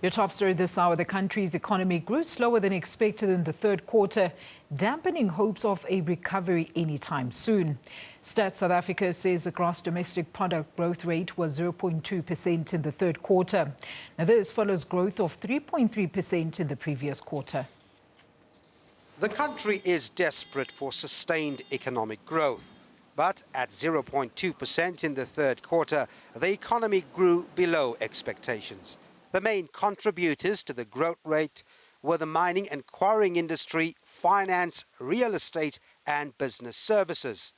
Your top story this hour, the country's economy grew slower than expected in the third quarter, dampening hopes of a recovery anytime soon. Stats South Africa says the gross domestic product growth rate was 0.2% in the third quarter. Now this follows growth of 3.3% in the previous quarter. The country is desperate for sustained economic growth. But at 0.2% in the third quarter, the economy grew below expectations. The main contributors to the growth rate were the mining and quarrying industry, finance, real estate and business services.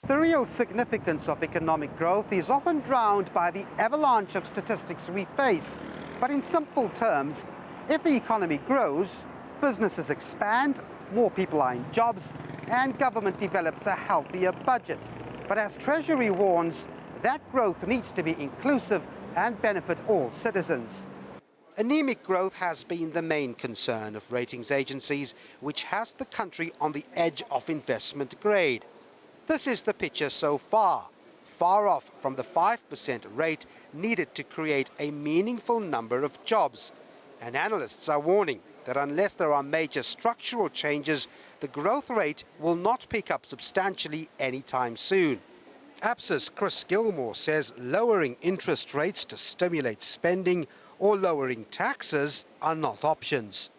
The real significance of economic growth is often drowned by the avalanche of statistics we face. But in simple terms, if the economy grows, businesses expand, more people are in jobs, and government develops a healthier budget. But as Treasury warns, that growth needs to be inclusive and benefit all citizens. Anemic growth has been the main concern of ratings agencies, which has the country on the edge of investment grade. This is the picture so far off from the 5% rate needed to create a meaningful number of jobs. And analysts are warning that unless there are major structural changes, the growth rate will not pick up substantially anytime soon. ABSA's Chris Gilmore says lowering interest rates to stimulate spending or lowering taxes are not options.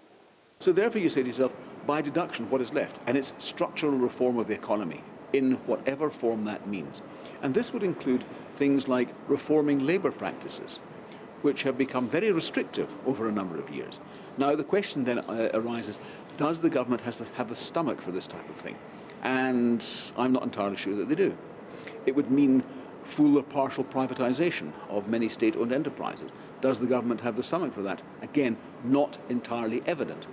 So therefore you say to yourself, by deduction, what is left? And it's structural reform of the economy in whatever form that means. And this would include things like reforming labour practices, which have become very restrictive over a number of years. Now the question then arises, does the government have the stomach for this type of thing? And I'm not entirely sure that they do. It would mean full or partial privatisation of many state-owned enterprises. Does the government have the stomach for that? Again, not entirely evident.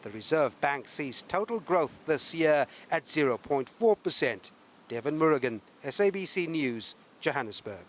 The Reserve Bank sees total growth this year at 0.4%. Devin Murrigan, SABC News, Johannesburg.